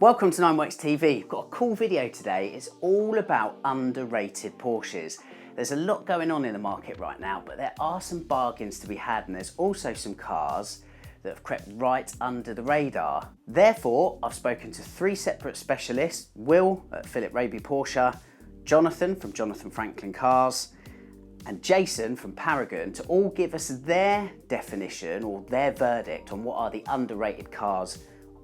Welcome to 9wax TV. We've got a cool video today. It's all about underrated Porsches. There's a lot going on in the market right now, but there are some bargains to be had, and there's also some cars that have crept right under the radar. Therefore, I've spoken to three separate specialists: Will at Philip Raby Porsche, Jonathan from Jonathan Franklin Cars, and Jason from Paragon, to all give us their definition or their verdict on what are the underrated cars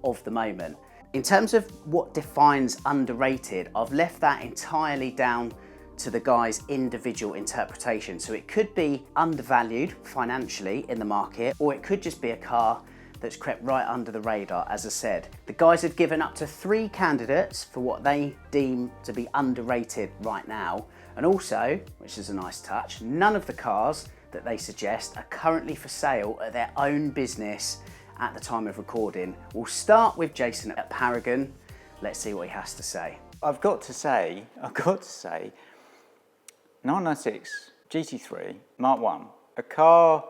of the moment. In terms of what defines underrated, I've left that entirely down to the guys' individual interpretation. So it could be undervalued financially in the market, or it could just be a car that's crept right under the radar, as I said. The guys have given up to 3 candidates for what they deem to be underrated right now. And also, which is a nice touch, none of the cars that they suggest are currently for sale at their own business at the time of recording. We'll start with Jason at Paragon. Let's see what he has to say. I've got to say, 996 GT3 Mark 1, a car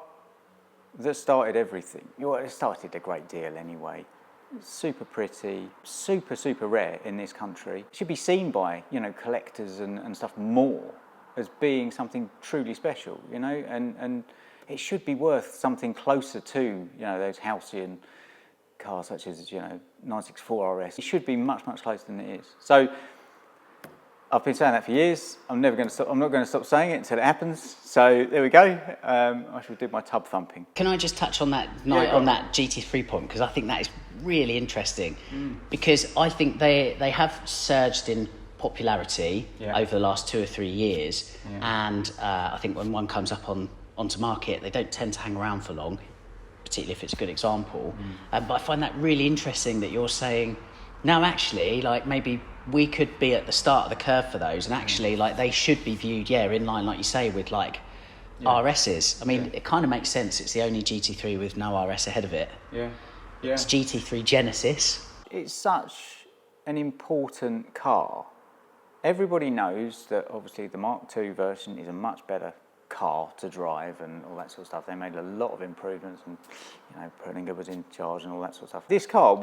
that started everything. Well, it started a great deal anyway. Super pretty, super rare in this country. It should be seen by, collectors and stuff more as being something truly special, and it should be worth something closer to, those halcyon cars such as, 964 RS. It should be much closer than it is. So I've been saying that for years. I'm not going to stop saying it until it happens. So there we go. I shall do my tub thumping. Can I just touch on that on that GT3 point, because I think that is really interesting. Because I think they have surged in popularity over the last 2 or 3 years, and I think when one comes up onto market, they don't tend to hang around for long, particularly if it's a good example. But I find that really interesting that you're saying, now actually, maybe we could be at the start of the curve for those, and actually, they should be viewed, in line, like you say, with RSs. I mean, it kind of makes sense. It's the only GT3 with no RS ahead of it. It's GT3 Genesis. It's such an important car. Everybody knows that obviously the Mark II version is a much better car to drive and all that sort of stuff. They made a lot of improvements, and Perlinger was in charge and all that sort of stuff. This car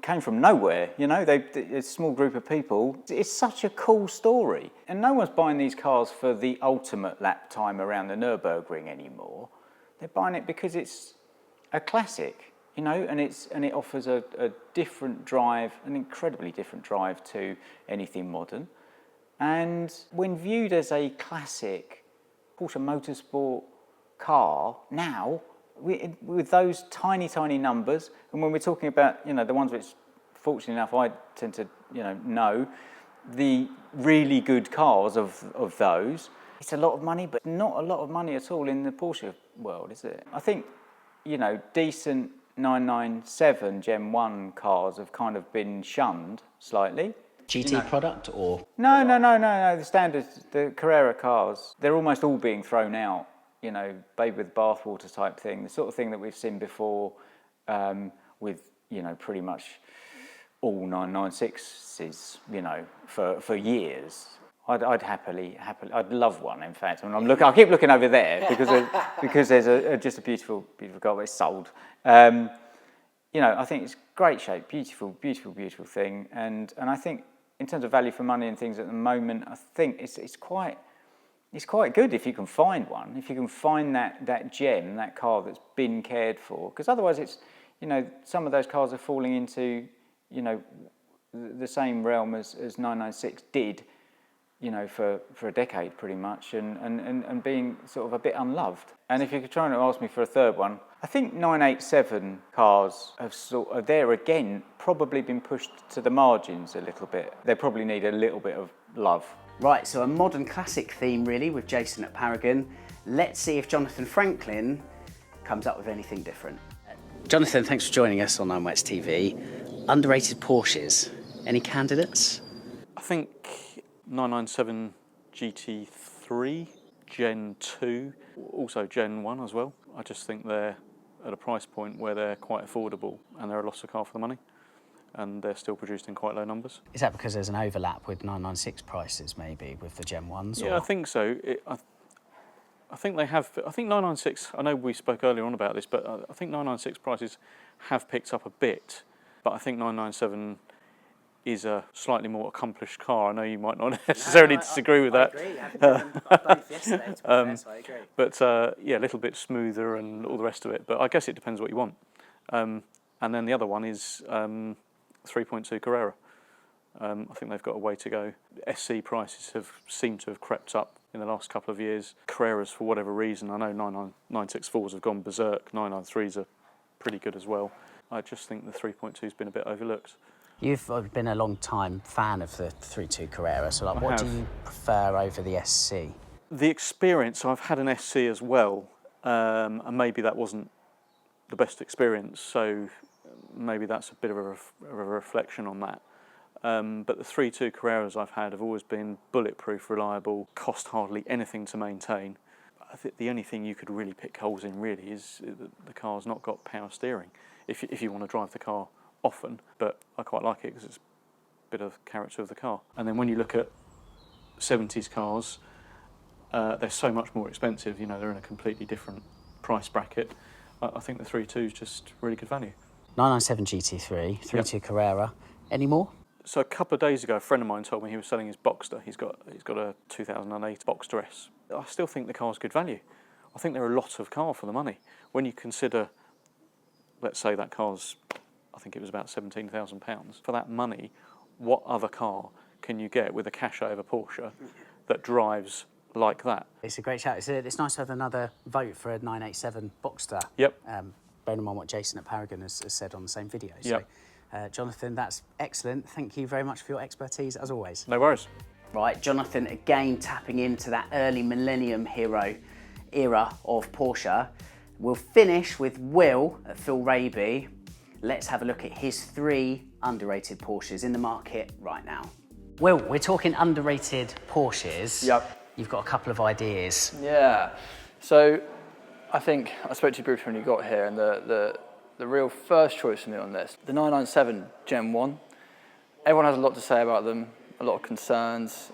came from nowhere, a small group of people. It's such a cool story. And no one's buying these cars for the ultimate lap time around the Nürburgring anymore. They're buying it because it's a classic, and it offers a different drive, an incredibly different drive to anything modern. And when viewed as a classic Porsche Motorsport car now, with those tiny numbers, and when we're talking about the ones which, fortunately enough, I tend to know the really good cars of those, it's a lot of money, but not a lot of money at all in the Porsche world, is it? I think decent 997 Gen 1 cars have kind of been shunned slightly. GT product or? No. The standard, the Carrera cars, they're almost all being thrown out. Babe with bathwater type thing, the sort of thing that we've seen before with, pretty much all 996s, for years. I'd happily, I'd love one, in fact. I keep looking over there because there's just a beautiful car, but it's sold. I think it's great shape, beautiful thing, and I think in terms of value for money and things at the moment, I think it's quite good if you can find one, if you can find that gem, that car that's been cared for. Because otherwise it's, some of those cars are falling into, the same realm as 996 did, for a decade pretty much, and being sort of a bit unloved. And if you're trying to ask me for a third one, I think 987 cars have there again probably been pushed to the margins a little bit. They probably need a little bit of love. Right, so a modern classic theme really with Jason at Paragon. Let's see if Jonathan Franklin comes up with anything different. Jonathan, thanks for joining us on 9wax TV. Underrated Porsches, any candidates? I think 997 GT3, Gen 2, also Gen 1 as well. I just think they're at a price point where they're quite affordable and they're a loss of car for the money, and they're still produced in quite low numbers. Is that because there's an overlap with 996 prices maybe with the Gen 1s? Yeah, I think so. I think they have. I think 996, I know we spoke earlier on about this, but I think 996 prices have picked up a bit But I think 997 is a slightly more accomplished car. I know you might not necessarily disagree with that. I agree. I've driven both yesterday, to be fair, so I agree. But yeah, a little bit smoother and all the rest of it. But I guess it depends what you want. And then the other one is 3.2 Carrera. I think they've got a way to go. SC prices seem to have crept up in the last couple of years. Carreras, for whatever reason, I know 964s have gone berserk. 993s are pretty good as well. I just think the 3.2's been a bit overlooked. You've been a long time fan of the 3.2 Carrera, so what do you prefer over the SC? The experience, I've had an SC as well, and maybe that wasn't the best experience, so maybe that's a bit of a reflection on that. But the 3.2 Carreras I've had have always been bulletproof, reliable, cost hardly anything to maintain. I think the only thing you could really pick holes in really is that the car's not got power steering, if you want to drive the car often, but I quite like it because it's a bit of character of the car. And then when you look at 70s cars, they're so much more expensive, you know, they're in a completely different price bracket. I think the 3.2 is just really good value. 997 GT3, 3.2 Carrera, any more? So a couple of days ago, a friend of mine told me he was selling his Boxster. He's got a 2008 Boxster S. I still think the car's good value. I think they're a lot of car for the money. When you consider, let's say that car's, I think it was about £17,000. For that money, what other car can you get with a cash over Porsche that drives like that? It's a great shout. It's nice to have another vote for a 987 Boxster. Yep. Bearing in mind what Jason at Paragon has said on the same video. So, Yep. Jonathan, that's excellent. Thank you very much for your expertise, as always. No worries. Right, Jonathan, again tapping into that early millennium hero era of Porsche. We'll finish with Will at Phil Raby. Let's have a look at his 3 underrated Porsches in the market right now. Will, we're talking underrated Porsches. Yep. You've got a couple of ideas. Yeah. So I think I spoke to you briefly when you got here, and the real first choice for me on this, the 997 Gen 1. Everyone has a lot to say about them, a lot of concerns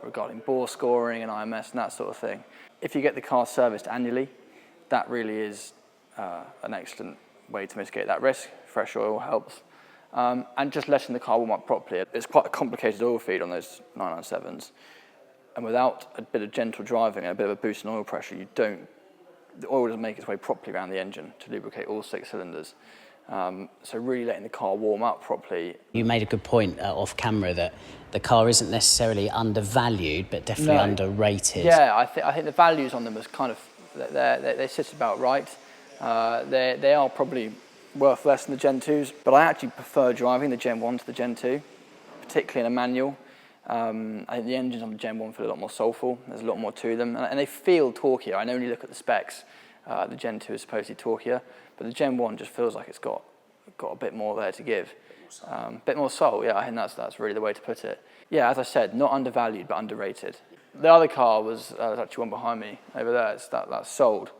regarding bore scoring and IMS and that sort of thing. If you get the car serviced annually, that really is an excellent way to mitigate that risk. Fresh oil helps. And just letting the car warm up properly. It's quite a complicated oil feed on those 997s. And without a bit of gentle driving and a bit of a boost in oil pressure, the oil doesn't make its way properly around the engine to lubricate all 6 cylinders. So really letting the car warm up properly. You made a good point off camera that the car isn't necessarily undervalued, but definitely underrated. Yeah, I think the values on them is kind of, they sit about right. They are probably worth less than the Gen 2s, but I actually prefer driving the Gen 1 to the Gen 2, particularly in a manual. I think the engines on the Gen 1 feel a lot more soulful. There's a lot more to them, and they feel torquier. I know when you look at the specs, the Gen 2 is supposedly torquier, but the Gen 1 just feels like it's got a bit more there to give. A bit more soul, yeah, I think that's really the way to put it. Yeah, as I said, not undervalued, but underrated. The other car was actually one behind me over there. That's sold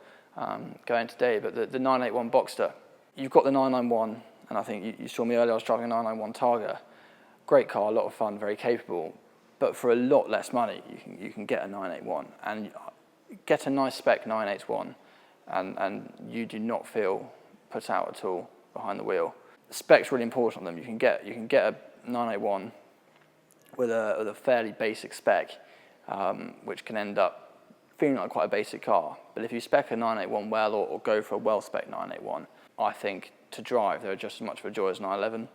going today, but the 981 Boxster. You've got the 991, and I think you saw me earlier, I was driving a 991 Targa. Great car, a lot of fun, very capable, but for a lot less money, you can get a 981 and get a nice spec 981, and you do not feel put out at all behind the wheel. The spec's really important on them. You can get a 981 with a fairly basic spec, which can end up feeling like quite a basic car. But if you spec a 981 well, or go for a well-spec 981, I think to drive they're just as much of a joy as 911.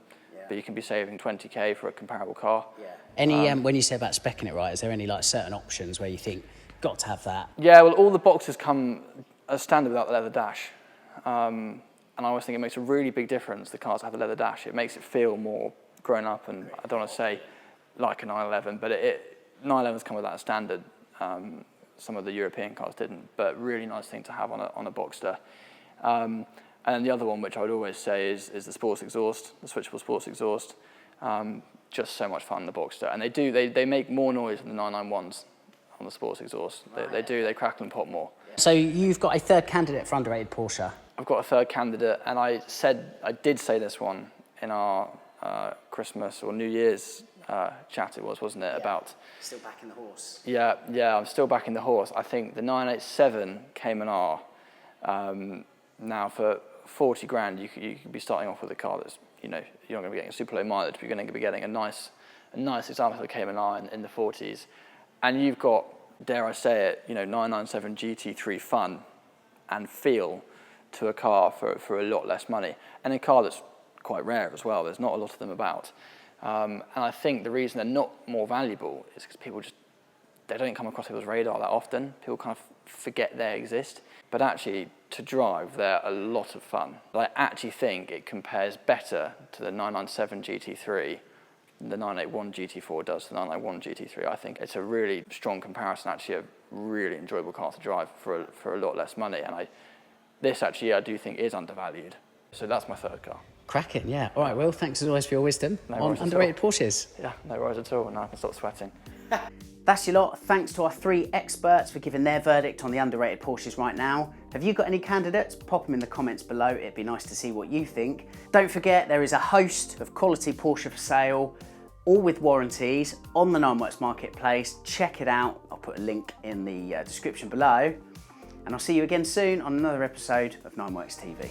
But you can be saving 20k for a comparable car. Yeah. Any when you say about speccing it right, is there any like certain options where you think got to have that? Yeah, well, all the boxes come as standard without the leather dash, and I always think it makes a really big difference. The cars have the leather dash. It makes it feel more grown up, and I don't want to say like a 911, but 911s come with that as standard. Some of the European cars didn't, but really nice thing to have on a Boxster. And then the other one, which I would always say, is the sports exhaust, the switchable sports exhaust. Just so much fun, the Boxster. And they make more noise than the 991s on the sports exhaust. They crackle and pop more. So you've got a third candidate for underrated Porsche. I've got a third candidate, and I did say this one in our Christmas or New Year's chat, wasn't it? Yeah. About still backing the horse. Yeah, I'm still backing the horse. I think the 987 Cayman R, now for 40 grand, you could be starting off with a car that's, you know, you're not going to be getting super low mileage, but you're going to be getting a nice example of the Cayman in the 40s. And you've got, dare I say it, you know, 997 GT3 fun and feel to a car for a lot less money. And a car that's quite rare as well. There's not a lot of them about. And I think the reason they're not more valuable is because people they don't come across people's radar that often. People kind of forget they exist. But actually, to drive, they're a lot of fun. I actually think it compares better to the 997 GT3 than the 981 GT4 does to the 991 GT3. I think it's a really strong comparison, actually a really enjoyable car to drive for a lot less money. And this actually, I do think, is undervalued. So that's my third car. Cracking, yeah. All right, Will, thanks as always for your wisdom on underrated Porsches. Yeah, no worries at all. Now I can stop sweating. That's your lot. Thanks to our 3 experts for giving their verdict on the underrated Porsches right now. Have you got any candidates? Pop them in the comments below. It'd be nice to see what you think. Don't forget, there is a host of quality Porsche for sale, all with warranties, on the Nineworks Marketplace. Check it out. I'll put a link in the description below. And I'll see you again soon on another episode of Nineworks TV.